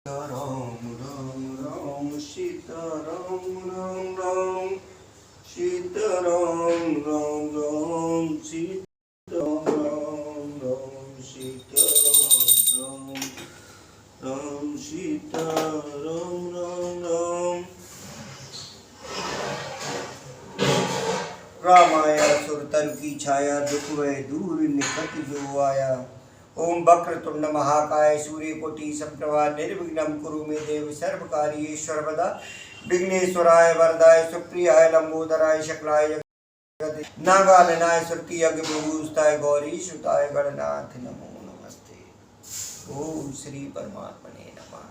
राम राम राम सीता राम राम राम सीता राम राम राम सीता राम राम सीता राम राम सीता राम राम राम। राम आया सुरतरु की छाया, दुख वह दूर निकट जो आया। ओम वक्रतुंड महाकाय सूर्यकोटि समप्रभा निर्विघ्नं कुरु मे देव सर्वकार्येषु सर्वदा। विघ्नेश्वराय वरदाय सुप्रियाय लंबोदराय शकलाय जगति नागाननाय श्रुति यज्ञ प्रभुस्ताय गौरी सुताय गणनाथ नमो नमस्ते। ओम श्री परमात्मने नमः।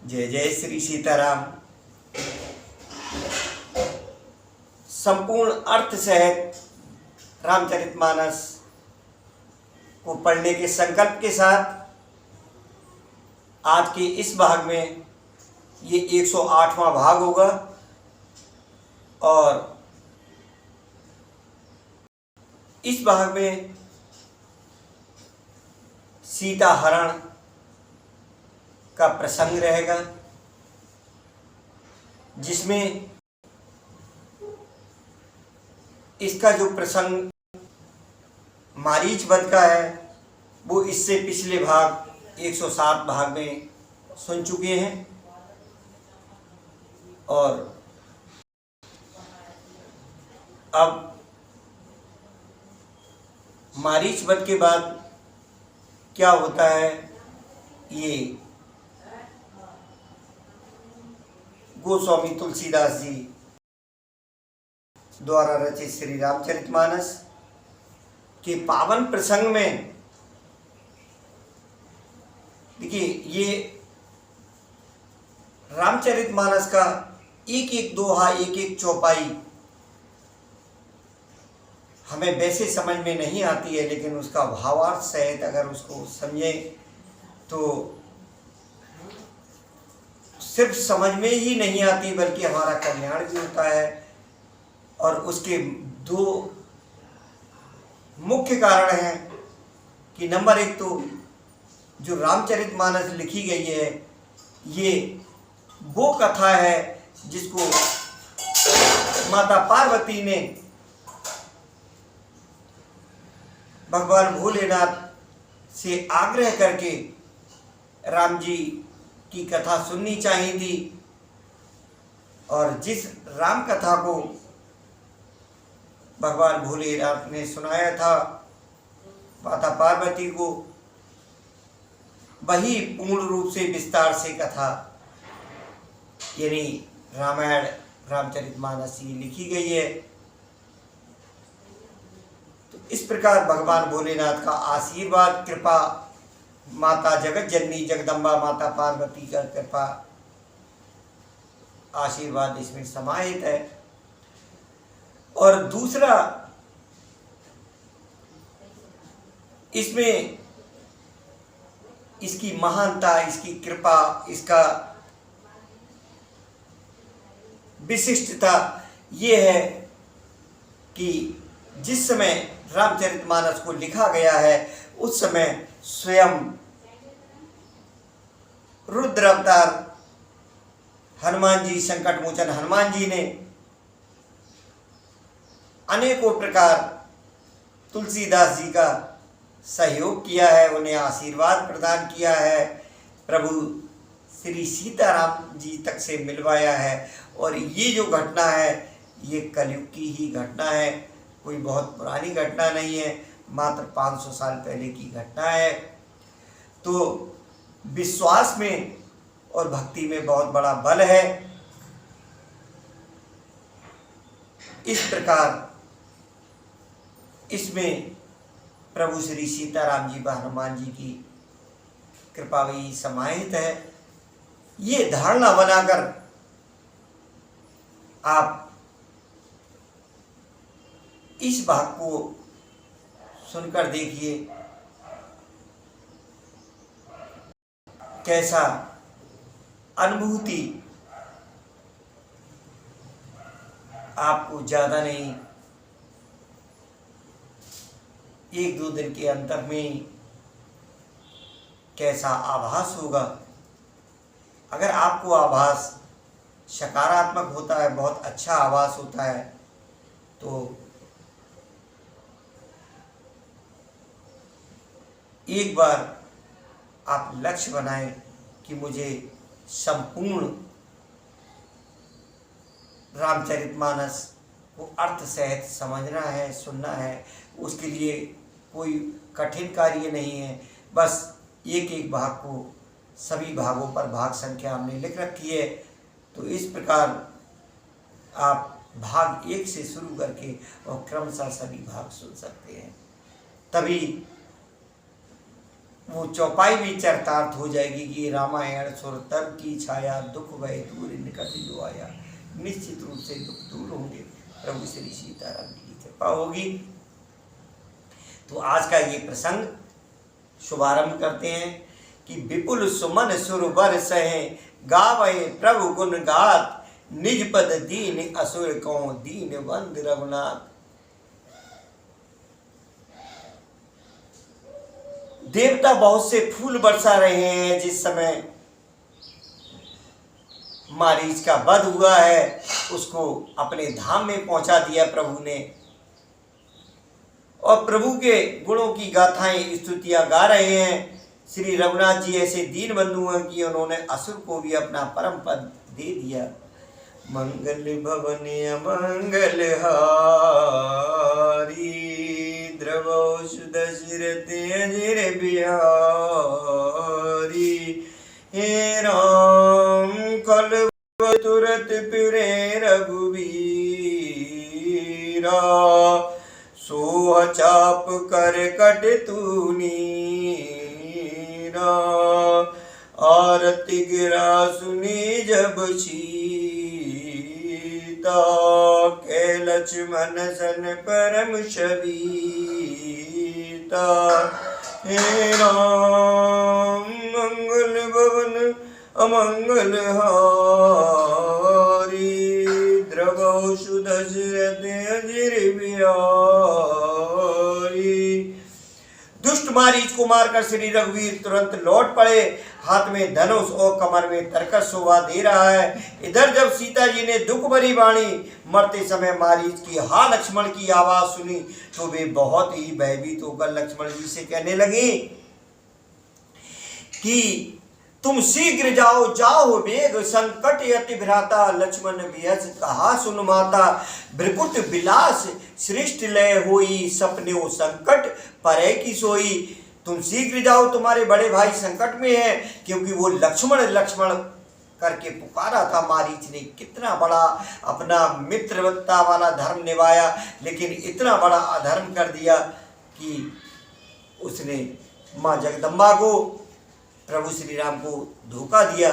जय जय श्री सीताराम। संपूर्ण अर्थ सहित रामचरितमानस को पढ़ने के संकल्प के साथ आज के इस भाग में ये 108वां भाग होगा और इस भाग में सीता हरण का प्रसंग रहेगा, जिसमें इसका जो प्रसंग मारीच वध का है वो इससे पिछले भाग 107 भाग में सुन चुके हैं। और अब मारीच वध के बाद क्या होता है, ये गोस्वामी तुलसीदास जी द्वारा रचित श्री रामचरितमानस के पावन प्रसंग में देखिए, ये रामचरितमानस का एक एक दोहा, एक एक चौपाई हमें वैसे समझ में नहीं आती है, लेकिन उसका भावार्थ सहित अगर उसको समझे तो सिर्फ समझ में ही नहीं आती बल्कि हमारा कल्याण भी होता है। और उसके दो मुख्य कारण हैं कि नंबर एक तो जो रामचरितमानस लिखी गई है ये वो कथा है जिसको माता पार्वती ने भगवान भोलेनाथ से आग्रह करके राम जी की कथा सुननी चाहिए थी। और जिस राम कथा को भगवान भोलेनाथ ने सुनाया था माता पार्वती को, वही पूर्ण रूप से विस्तार से कथा यानी रामायण रामचरितमानस ही लिखी गई है। तो इस प्रकार भगवान भोलेनाथ का आशीर्वाद, कृपा, माता जगत जननी जगदम्बा माता पार्वती का कृपा आशीर्वाद इसमें समाहित है। और दूसरा, इसमें इसकी महानता, इसकी कृपा, इसका विशिष्टता ये है कि जिस समय रामचरितमानस को लिखा गया है उस समय स्वयं रुद्र अवतार हनुमान जी, संकट मोचन हनुमान जी ने अनेकों प्रकार तुलसीदास जी का सहयोग किया है, उन्हें आशीर्वाद प्रदान किया है, प्रभु श्री सीताराम जी तक से मिलवाया है। और ये जो घटना है ये कलयुग की ही घटना है, कोई बहुत पुरानी घटना नहीं है, मात्र 500 साल पहले की घटना है। तो विश्वास में और भक्ति में बहुत बड़ा बल है। इस प्रकार इसमें प्रभु श्री सीताराम जी व हनुमान जी की कृपा भी समाहित है। ये धारणा बनाकर आप इस भाग को सुनकर देखिए कैसा अनुभूति आपको ज़्यादा नहीं, 1-2 दिन के अंतर में कैसा आभास होगा। अगर आपको आभास सकारात्मक होता है, बहुत अच्छा आभास होता है, तो एक बार आप लक्ष्य बनाएं कि मुझे संपूर्ण रामचरितमानस को अर्थ सहित समझना है, सुनना है। उसके लिए कोई कठिन कार्य नहीं है, बस एक एक भाग को सभी भागों पर भाग संख्या हमने लिख रखी है। तो इस प्रकार आप भाग 1 से शुरू करके और क्रमशः सभी भाग सुन सकते हैं। तभी वो चौपाई भी चरितार्थ हो जाएगी कि रामायण सुर तब की छाया, दुख भय दूर निकट जो आया। निश्चित रूप से दुख दूर होंगे, प्रभु श्री सीताराम जी की कृपा होगी। तो आज का ये प्रसंग शुभारंभ करते हैं कि विपुल सुमन सुर बर सहे, गावे प्रभु गुण गात, निज पद दीन असुर को दीन बंद रघुनाथ। देवता बहुत से फूल बरसा रहे हैं। जिस समय मारीच का वध हुआ है, उसको अपने धाम में पहुंचा दिया प्रभु ने, और प्रभु के गुणों की गाथाएं स्तुतियां गा रहे हैं। श्री रघुनाथ जी ऐसे दीन बंधु हैं कि उन्होंने असुर को भी अपना परम पद दे दिया। मंगल भवन अमंगल हारी, द्रवौ दशरथ अजर बिहारी। हे राम कल तुरत फिरे रघुवीरा, सोह चाप कर कट तूनीरा। आरती गिरा सुनी जब सीता, के लक्ष्मण सन परम शबीता। हे राम मंगल भवन अमंगल हारी, द्रवौ दशरथ अजर बिहारी। दुष्ट मारीच को मारकर श्री रघुवीर तुरंत लौट पड़े। हाथ में धनुष और कमर में तरकस शोभा दे रहा है। इधर जब सीता जी ने दुख भरी वाणी मरते समय मारीच की हा लक्ष्मण की आवाज सुनी, तो वे बहुत ही भयभीत होकर लक्ष्मण जी से कहने लगी कि तुम शीघ्र जाओ, जाओ वेग, संकट अति भ्राता। लक्ष्मण बिहस कहा सुन माता, भृकुट विलास सृष्टि लय होई, सपने संकट परे की सोई। तुम शीघ्र जाओ, तुम्हारे बड़े भाई संकट में हैं। क्योंकि वो लक्ष्मण लक्ष्मण करके पुकारा था। मारीच ने कितना बड़ा अपना मित्रवत्ता वाला धर्म निभाया, लेकिन इतना बड़ा अधर्म कर दिया कि उसने माँ जगदम्बा को, प्रभु श्री राम को धोखा दिया।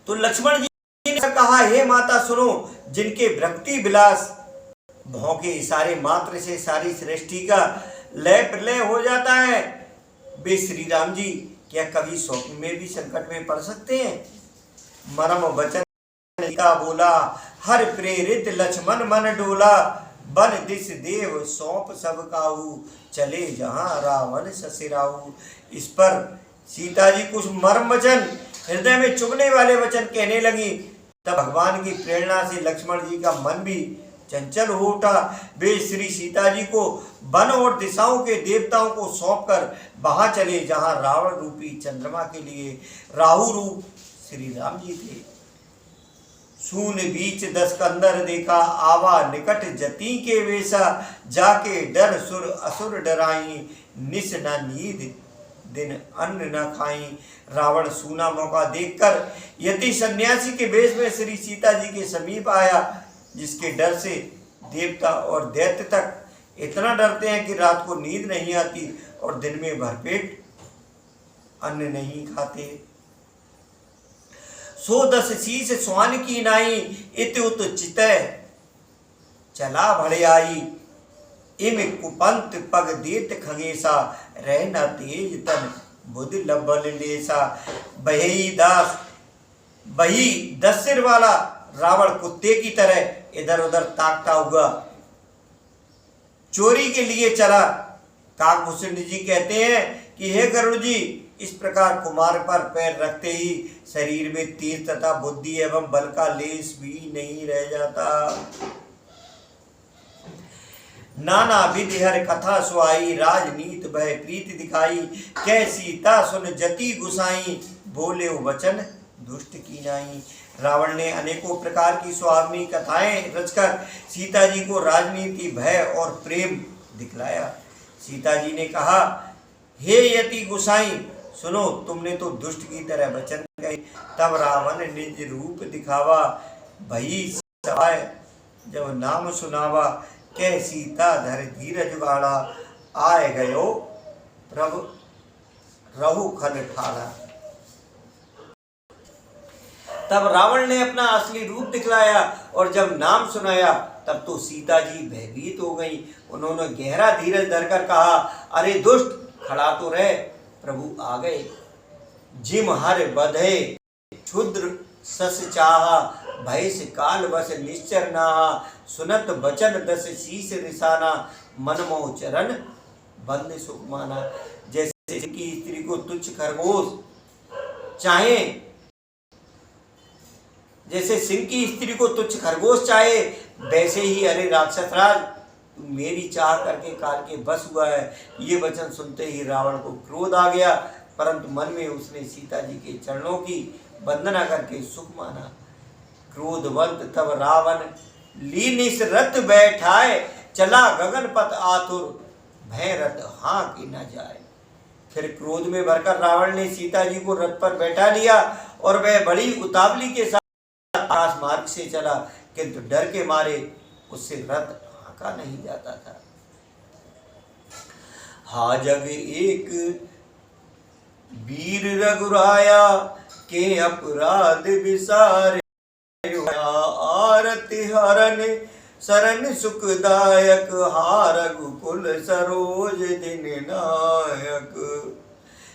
तो लक्ष्मण जी ने कहा, हे माता सुनो, जिनके भक्ति विलास भौंके इशारे मात्र से सारी सृष्टि का लय प्रलय हो जाता है, वे श्री राम जी क्या कभी स्वप्न में भी संकट में पड़ सकते हैं? मरम वचन का बोला, हर प्रेरित लक्ष्मण मन डोला। बन दिस देव सौंप सब काहू, चले जहां रावण ससिराहू। इस पर सीता जी कुछ मर्म वचन, हृदय में चुभने वाले वचन कहने लगी। तब भगवान की प्रेरणा से लक्ष्मण जी का मन भी चंचल हो उठा। वे श्री सीता जी को वन और दिशाओं के देवताओं को सौंपकर वहां चले जहां रावण रूपी चंद्रमा के लिए राहु रूप श्री राम जी थे। सून बीच 10 कंदर देखा, आवा निकट जती के वेशा। जाके डर सुर असुर डराई, निस न नींद दिन अन्न न खाई। रावण सूना मौका देखकर यति सन्यासी के वेश में श्री सीता जी के समीप आया, जिसके डर से देवता और दैत्य तक इतना डरते हैं कि रात को नींद नहीं आती और दिन में भरपेट अन्न नहीं खाते। सो 10 शीश स्वान की नाई, इत उत चितय चला भड़े आई। इम कुपंत पग देत खगेसा, रहना तेज तन बुध लबल लेसा। बही 10 सिर वाला रावण कुत्ते की तरह इधर उधर ताकता हुआ चोरी के लिए चला। काकभूषण जी कहते हैं कि हे गरुड़ जी, इस प्रकार कुमार पर पैर रखते ही शरीर में तेज तथा बुद्धि एवं बल का लेश भी नहीं रह जाता। नाना विधि हर कथा सुहाई, राजनीत भय प्रीति दिखाई, कह सीता सुन जति गुसाई, बोले वचन दुष्ट की नाई। रावण ने अनेकों प्रकार की सुहावनी कथाएं रचकर सीता जी को राजनीति, भय और प्रेम दिखलाया। सीता जी ने कहा, हे यति गुसाई, सुनो, तुमने तो दुष्ट की तरह वचन कहे। तब रावण निज रूप दिखावा, भई सहाय जब नाम सुनावा, कह सीता धर धीरज गाड़ा, आए गयो प्रभु रहु खल ठाड़ा। तब रावण ने अपना असली रूप दिखलाया और जब नाम सुनाया तब तो सीता जी भयभीत हो गई। उन्होंने गहरा धीरज धरकर कहा, अरे दुष्ट, खड़ा तो रहे, प्रभु आ गए। जिम हर बधे क्षुद्र सस चाहा, भय से काल बस निश्चर नाहा, सुनत बचन दस शीस रिसाना, मन मोह चरण बंद सुख माना। जैसे की स्त्री को तुच्छ खरगोश चाहे, जैसे सिंह की स्त्री को तुच्छ खरगोश चाहे, वैसे ही अरे राक्षस राज, मेरी चाह करके काल के बस हुआ है। ये वचन सुनते ही रावण को क्रोध आ गया, परंतु मन में उसने सीता जी के चरणों की वंदना करके सुख माना। क्रोधवंत तब रावण लीनिस रथ बैठाए, चला गगन पथ आतुर, भय रथ हाँ कि न जाए। फिर क्रोध में भरकर रावण ने सीता जी को रथ पर बैठा लिया और वह बड़ी उतावली के साथ आकाश मार्ग से चला, किंतु डर के मारे उससे रथ हाँका नहीं जाता था। हा जग एक वीर रघुराया, के अपराध विसारे, आरति हरण शरण सुखदायक, हा रघुकुल सरोज दिन नायक।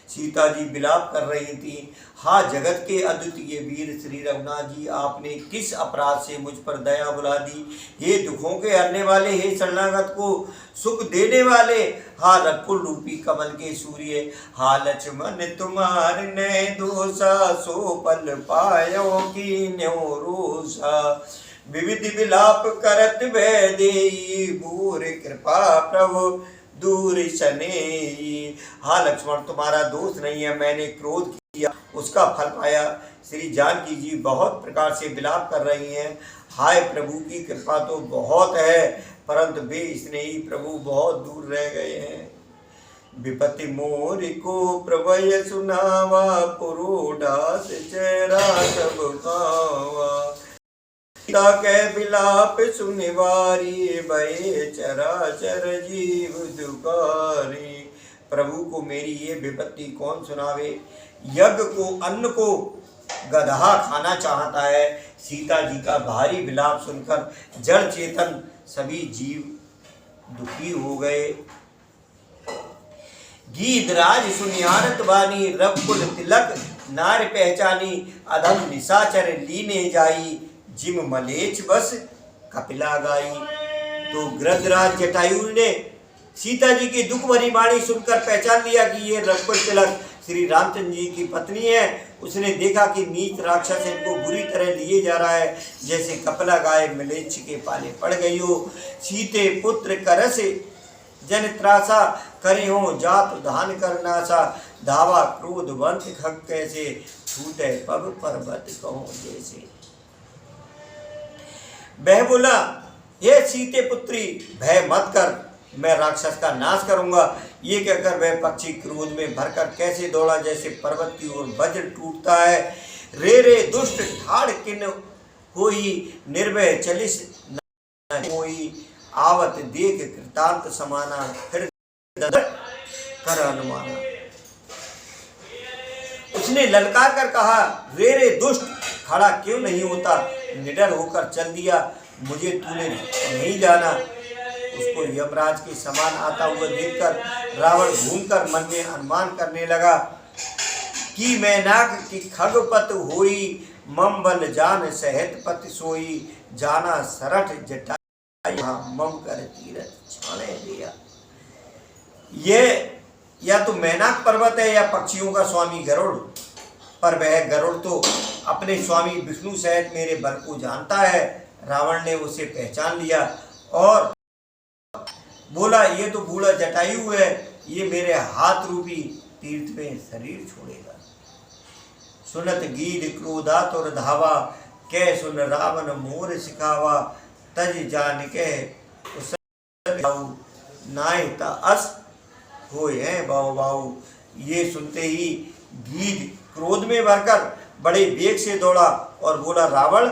सीता जी विलाप कर रही थी, हा जगत के अद्वितीय वीर श्री रघुनाथ जी, आपने किस अपराध से मुझ पर दया बुला दी। हे दुखों के हरने वाले, हे शरणागत को सुख देने वाले, हा रघुकुल रूपी कमल के सूर्य, हा लक्ष्मण तुम्हार ने दोषा, सो पल पायो की न्यो रोषा। विविध विलाप करत भय देई, भूर कृपा प्रभु दूर शने। हाँ लक्ष्मण, तुम्हारा दोष नहीं है, मैंने क्रोध किया, उसका फल पाया। श्री जानकी जी बहुत प्रकार से विलाप कर रही हैं। हाय प्रभु की कृपा तो बहुत है, परंतु वे स्नेही प्रभु बहुत दूर रह गए हैं। विपत्ति मोर को प्रभय सुनावा, पुरोडास चेहरा सब पावा। के विलाप सुनिवारी, भये चराचर जीव दुखारी। प्रभु को मेरी ये विपत्ति कौन सुनावे। यज्ञ को अन्न को गधा खाना चाहता है। सीता जी का भारी विलाप सुनकर जड़ चेतन सभी जीव दुखी हो गए। गीधराज सुनियारत बानी, रघुकुल तिलक नार पहचानी, अधम निशाचर लीने जाई, जिम मलेच बस कपिला गाई। तो गृधराज जटायु ने सीता जी की दुख भरी वाणी सुनकर पहचान लिया कि ये रघुकुल तिलक श्री रामचंद्र जी की पत्नी है। उसने देखा कि नीच राक्षस इनको बुरी तरह लिए जा रहा है, जैसे कपिला गाय मलेच्छ के पाले पड़ गई हो। सीते पुत्र करस जन त्रासा, करे हो जात धान कर नासा, धावा क्रोधवंत खग कैसे, छूटे पग पर्वत कहो जैसे। वह बोला, हे सीते पुत्री, भय मत कर, मैं राक्षस का नाश करूंगा। ये कहकर वह पक्षी क्रोध में भरकर कैसे दौड़ा, जैसे पर्वत की ओर वज्र टूटता है। रे रे दुष्ट ठाड़ किन होई, निर्भय चलिस न होई, आवत देख कृतांत समाना, फिर कर अनुमाना। उसने ललकार कर कहा, रे रे दुष्ट, खड़ा क्यों नहीं होता, निडर होकर चल दिया, मुझे तूने नहीं जाना। उसको यमराज के समान आता हुआ देखकर रावण घूमकर मन में अनुमान करने लगा कि मैं नाग की खगपत होई, मम बल जान सहत पत सोई, जाना सरठ जटाई, मम कर तीरथ छाने दिया। ये या तो मैनाक पर्वत है या पक्षियों का स्वामी गरुड़, पर वह गरुड़ तो अपने स्वामी विष्णु सहित मेरे बल को जानता है। रावण ने उसे पहचान लिया और बोला, ये तो बूढ़ा जटायु है, ये मेरे हाथ रूपी तीर्थ में शरीर छोड़ेगा। सुनत गीध क्रोधातुर धावा, कै सुन रावण मोर सिखावा, तज जान के नाय ता अस होए हैं बाऊ बाऊ। ये सुनते ही गीध क्रोध में भरकर बड़े वेग से दौड़ा और बोला, रावण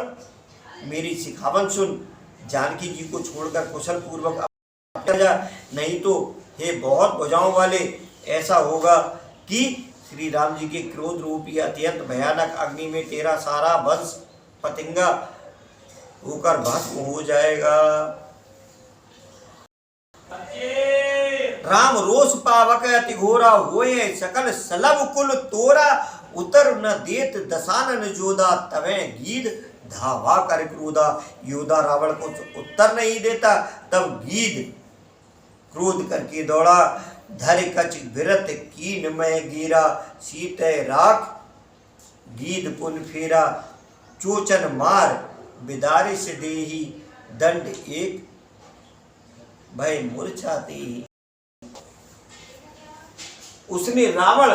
मेरी सिखावन सुन, जानकी जी को छोड़कर कुशल पूर्वक जा, नहीं तो हे बहुत भुजाओं वाले, ऐसा होगा कि श्री राम जी के क्रोध रूपी अत्यंत भयानक अग्नि में तेरा सारा वंश पतंगा होकर भस्म हो जाएगा। राम रोष पावक अति घोरा होए, सकल सलभ कुल तोरा, उतर न देत दशानन जोधा, तवे गीध धावा कर क्रोधा। योधा रावण को उत्तर नहीं देता, तब गीध क्रोध करके दौड़ा। धर कच विरत कीन में गिरा, सीते राख गीध पुन फेरा, चोचन मार बिदारिश देही, दंड एक भय मूर्छा देही। उसने रावण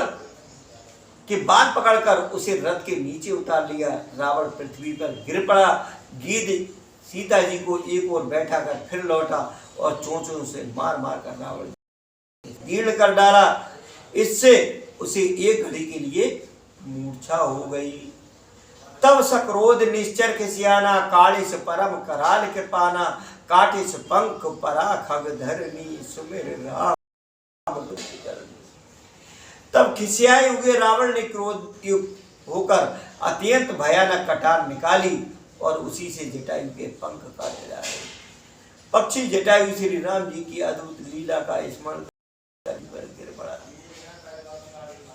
के बाल पकड़कर उसे रथ के नीचे उतार लिया। रावण पृथ्वी पर गिर पड़ा। गीध सीता जी को एक ओर बैठा कर फिर लौटा और चोंचों से मार मार कर रावण जीर्ण कर डाला। इससे उसे एक घड़ी के लिए मूर्छा हो गई। तब सक्रोध निश्चर खिसियाना, कालिस परम कराल कृपाना, काटिस पंख परा खग धरनी, सुमिर राम। तब खिसियाए हुए रावण ने क्रोध युक्त होकर अत्यंत भयानक कटार निकाली और उसी से जटायु के पंख काट डाले। पक्षी जटायु श्री राम जी की अद्भुत लीला का स्मरण पर गिर पड़ा।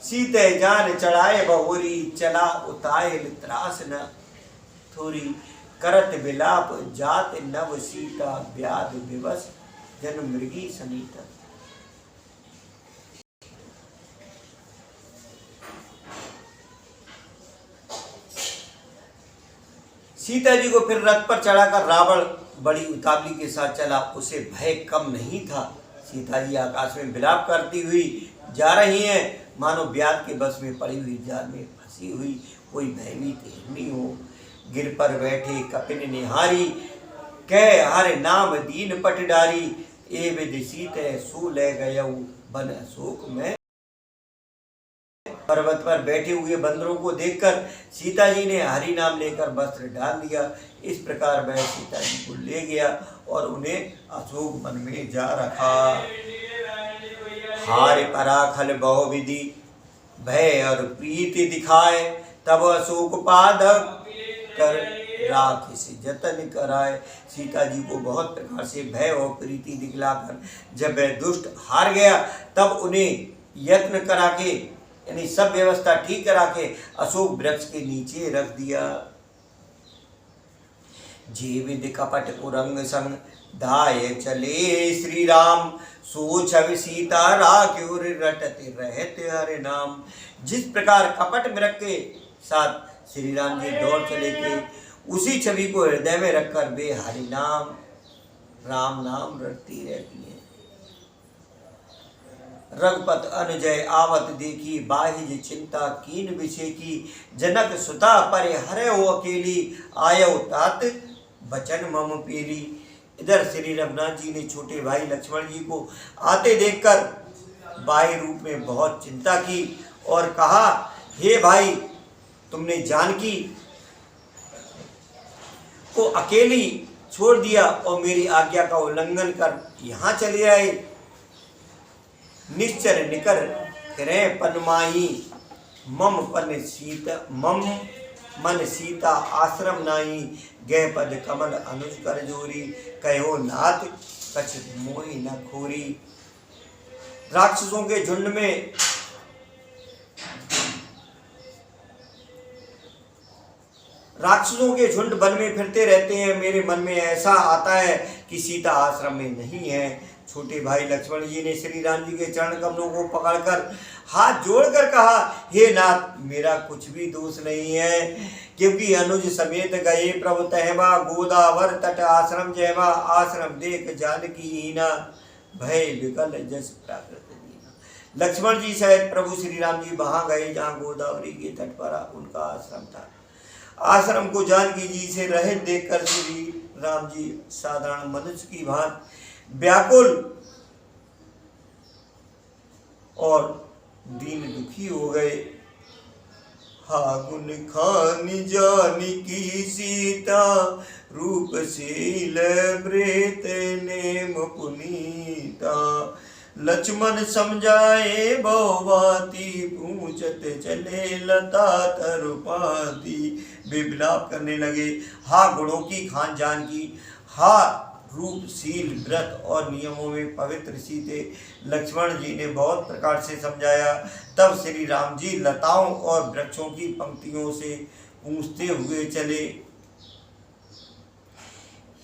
सीते जान चढ़ाए बहुरी, चला उताए त्रास न थोरी, करत विलाप जात नव सीता, व्याध विवश जन मृगी सनीता। सीता जी को फिर रथ पर चढ़ाकर रावण बड़ी उतावली के साथ चला। उसे भय कम नहीं था। सीता जी आकाश में विलाप करती हुई जा रही हैं, मानो व्याध के बस में पड़ी हुई जाल में फंसी हुई कोई भयभीत हिरनी हो। गिर पर बैठे कपिन निहारी, कह हर नाम दीन पटडारी, ए विधि सीते सू ले गयऊ, बन अशोक में। पर्वत पर बैठे हुए बंदरों को देखकर सीता जी ने हरि नाम लेकर वस्त्र डाल दिया। इस प्रकार वह सीता जी को ले गया और उन्हें अशोक वन में जा रखा। हार पराखल बहु विधि, भय और प्रीति दिखाए, तब अशोक पाद कर राख से जतन कराए। सीता जी को बहुत प्रकार से भय और प्रीति दिखलाकर जब वह दुष्ट हार गया, तब उन्हें यत्न करा के यानी सब व्यवस्था ठीक करा के अशोक वृक्ष के नीचे रख दिया। जीवित कपट कुरंग संग, दाय चले श्री राम, सो छवि सीता राख्युर रटते रहते हरे नाम। जिस प्रकार कपट मृग के साथ श्री राम जी दौड़ चले थे, उसी छवि को हृदय में रखकर वे हरि नाम राम नाम रटती रहती है। रघुपत अनुजय आवत देखी, बाहिज चिंता कीन विषय की, जनक सुता परे हरे हो अकेली, आयो तात बचन मम पेली। इधर श्री रघुनाथ जी ने छोटे भाई लक्ष्मण जी को आते देखकर बाह्य रूप में बहुत चिंता की और कहा, हे भाई, तुमने जानकी को अकेली छोड़ दिया और मेरी आज्ञा का उल्लंघन कर यहाँ चले आए। निश्चर निकर करे पनमाही, मम मन सीता आश्रम नाई, गए पद कमल अनुज कर जोरी, कहो नाथ कछ मोहि न खोरी। राक्षसों के झुंड में वन में फिरते रहते हैं। मेरे मन में ऐसा आता है कि सीता आश्रम में नहीं है। छोटे भाई लक्ष्मण जी ने श्री राम जी के चरण कमलों को पकड़कर हाथ जोड़कर कहा, हे नाथ, मेरा कुछ भी दोष नहीं है, क्योंकि अनुज समेत गए प्रभु तहमा, गोदावर तट आश्रम जयमा, आश्रम देख जानकी हीना, भय विकल जस प्राकृत दीना। लक्ष्मण जी सहित प्रभु श्री राम जी वहां गए जहाँ गोदावरी के तट पर उनका आश्रम था। आश्रम को जानकी जी से रहित देखकर श्री राम जी साधारण मनुष्य की भांति व्याकुल और दीन दुखी हो गए। हागुन खानी जानकी सीता, रूपशील प्रेत नेम पुनीता, लक्ष्मण समझाए बहुभांति, पूछत चले लता तरुपाती। वे विलाप करने लगे, हा गुणों की खान जानकी, हा रूपशील, व्रत और नियमों में पवित्र सीते। लक्ष्मण जी ने बहुत प्रकार से समझाया। तब श्री राम जी लताओं और वृक्षों की पंक्तियों से पूछते हुए चले,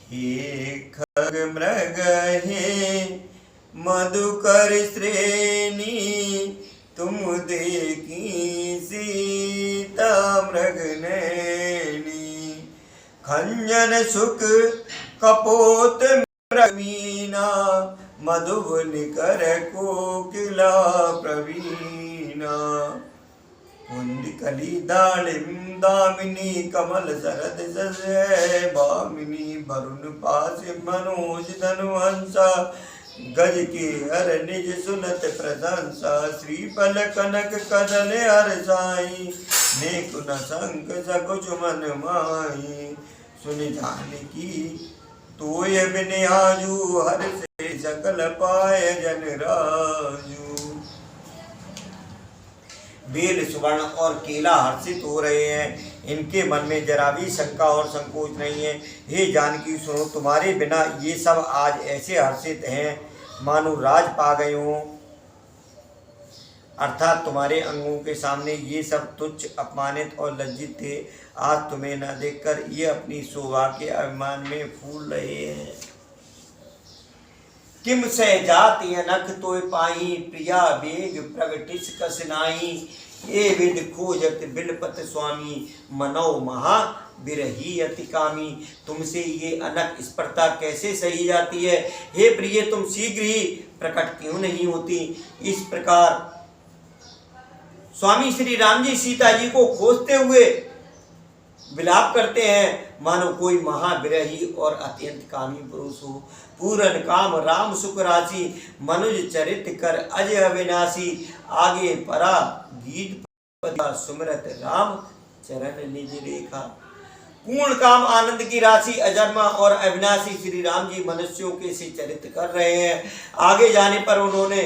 हे खग मृग हे मधुकर श्रेणी, तुम देखी सीता मृग नैनी, खंजन सुख कपोत मृगमीना, मधुबन कर कोकिला प्रवीणा, कुंडकली दालिम दामिनी, कमल शरद जय भामिनी, वरुण पास मनोज धनुवंसा, गज के हर निज सुनत प्रशंसा, श्रीफल कनक कदल हर साई, नेक न संग सकुच मन माही, सुन जानकी तोय बिन आजू, हर से सकल पाय जन राजू। बेल सुवर्ण और केला हर्षित हो रहे हैं, इनके मन में जरा भी शंका और संकोच नहीं है। हे जानकी सुनो, तुम्हारे बिना ये सब आज ऐसे हर्षित हैं मानो राज पा गए हों, अर्थात तुम्हारे अंगों के सामने ये सब तुच्छ, अपमानित और लज्जित थे। आज तुम्हें न देखकर ये अपनी शोभा के अभिमान में फूल रहे हैं। किम से जाति अनख तोय पाई, प्रिया बेग प्रगटिस कस नाई, ए विद खोजत बिलपत स्वामी, मनो महा बिरही अति कामी। तुमसे ये अनक स्पर्धा कैसे सही जाती है? हे प्रिय, तुम शीघ्र ही प्रकट क्यों नहीं होती? इस प्रकार स्वामी श्री राम जी सीता जी को खोजते हुए विलाप करते हैं, मानो कोई महाविरही और अत्यंत कामी पुरुष हो। पूरन काम राम सुख राशि, मनुज चरित कर अजय अविनाशी, आगे परा गीत सुमरत राम चरण निज रेखा। पूर्ण काम आनंद की राशि, अजन्मा और अविनाशी श्री राम जी मनुष्यों के से चरित कर रहे हैं। आगे जाने पर उन्होंने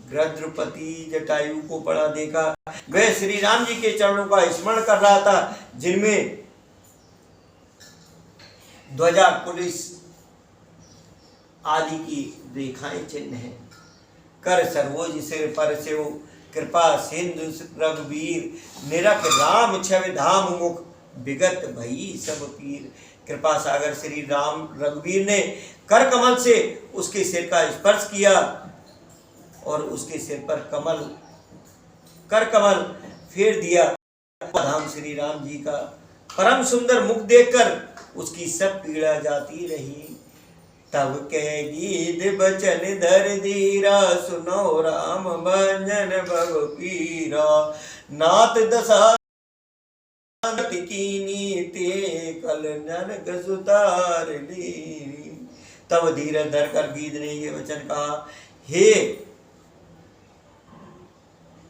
गृध्रपति जटायु को पड़ा देखा। वह श्री राम जी के चरणों का स्मरण कर रहा था, जिनमें ध्वजा पुलिस आदि की रेखाएं चिन्ह हैं। कर सरोज सिर पर सेव, कृपा सिंधु रघुवीर, निरख राम छवि धाम मुख, विगत भई सब पीर। कृपा सागर श्री राम रघुवीर ने कर कमल से उसके सिर का स्पर्श किया और उसके सिर पर कर कमल फेर दिया। धाम श्री राम जी का परम सुंदर मुख देखकर उसकी सब पीड़ा जाती रही। तब कह गीत बचन धर धीरा, सुनो राम भंजन भव पीरा, नाथ दशा कीनी ते कल नरक सुतार ली। तब धीरज धर कर गीत ने ये वचन कहा, हे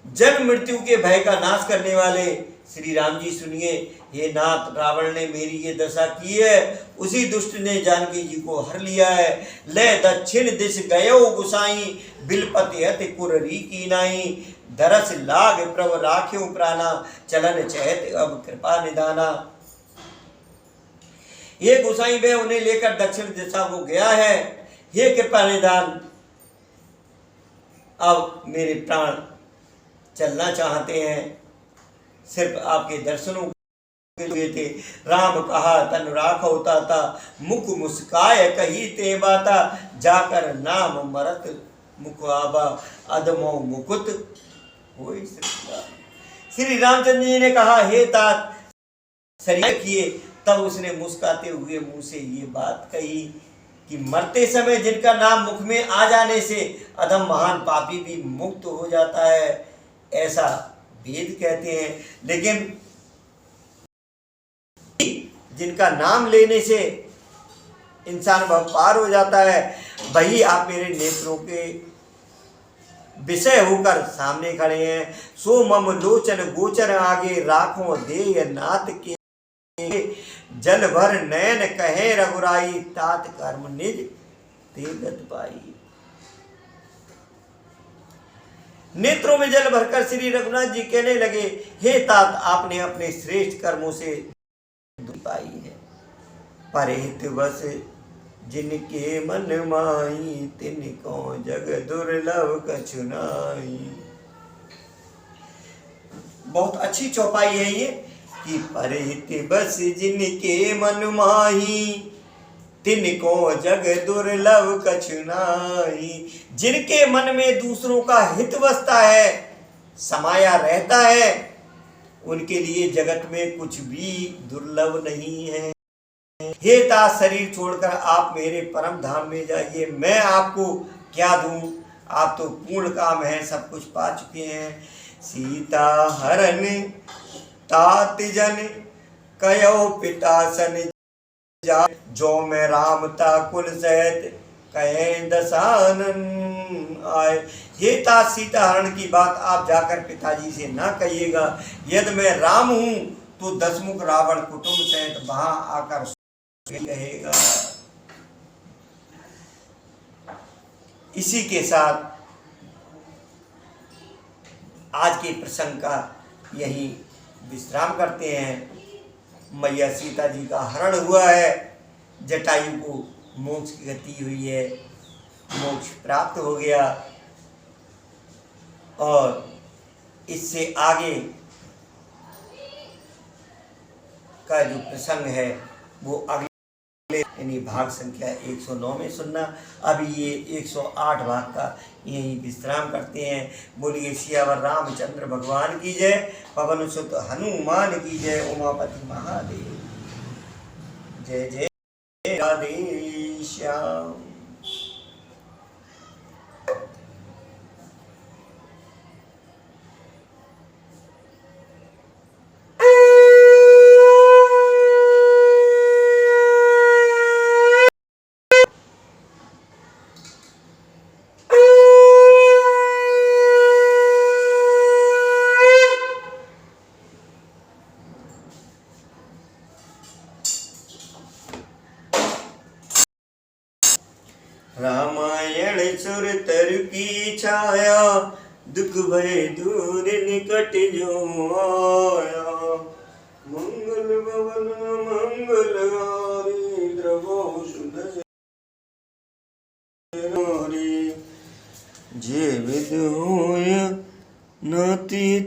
जन्म मृत्यु के भय का नाश करने वाले श्री राम जी सुनिए। हे नाथ, रावण ने मेरी ये दशा की है, उसी दुष्ट ने जानकी जी को हर लिया है। ले दक्षिण दिश गयो गुसाई, बिलपति अति कुररी की नाई, दरस लाग प्रभ राख्यो प्राणा, चलन चहत अब कृपा निदाना। ये गुसाई वे उन्हें लेकर दक्षिण दिशा को गया है। हे कृपा निदान, अब मेरे प्राण चलना चाहते हैं, सिर्फ आपके दर्शनों हुए थे। राम कहा तन राखो ताता, मुख मुस्काय कही ते बाता, जाकर नाम मरत मुख आबा, अदमो मुकुत होई श्रृंगार। श्री रामचंद्र जी ने कहा, हे तात शरीर किए। तब उसने मुस्काते हुए मुंह से ये बात कही कि मरते समय जिनका नाम मुख में आ जाने से अधम महान पापी भी मुक्त हो जाता है, ऐसा वेद कहते हैं। लेकिन जिनका नाम लेने से इंसान वह पार हो जाता है, वही आप मेरे नेत्रों के विषय होकर सामने खड़े हैं। सो मम लोचन गोचर आगे, राखों देय नाथ के जल भर नयन कहे रघुराई, तात कर्म निज तेगत पाई। नेत्रों में जल भरकर श्री रघुनाथ जी कहने लगे, हे तात आपने अपने श्रेष्ठ कर्मों से पाई है। परिहित बस जिनके मन माही, तिनको जग दुर्लभ कछु नाई। बहुत अच्छी चौपाई है ये कि परिहित बस जिनके मन माही, तिनको जग दुर्लभ कछु नाई। जिनके मन में दूसरों का हित बसता है, समाया रहता है, उनके लिए जगत में कुछ भी दुर्लभ नहीं है। हे तात शरीर छोड़कर आप मेरे परम धाम में जाइए, मैं आपको क्या दूं, आप तो पूर्ण काम है, सब कुछ पा चुके हैं। सीता हरण तात जन कयो पिता सन जा, जो मैं राम ता कुल सहित कहे दसानन आए। हे तात सीता हरण की बात आप जाकर पिताजी से ना कहिएगा। यदि मैं राम हूं तो दसमुख रावण कुटुंब सहित वहां आकर कहेगा। इसी के साथ आज के प्रसंग का यही विश्राम करते हैं। मैया सीता जी का हरण हुआ है, जटायु को मोक्ष की गति हुई है, मोक्ष प्राप्त हो गया। और इससे आगे का जो प्रसंग है वो अगले यानी भाग संख्या 109 में सुनना। अभी ये 108 भाग का यही विश्राम करते हैं। बोलिए सियावर रामचंद्र भगवान की जय, पवन सुत हनुमान की जय, उमापति महादेव जय जय राधे श्याम। रामायण सुर तरु की छाया, दुख भय दूर निकट जो आया। मंगल भवन मंगलहारी, द्रवो सुध जे विद होय नाती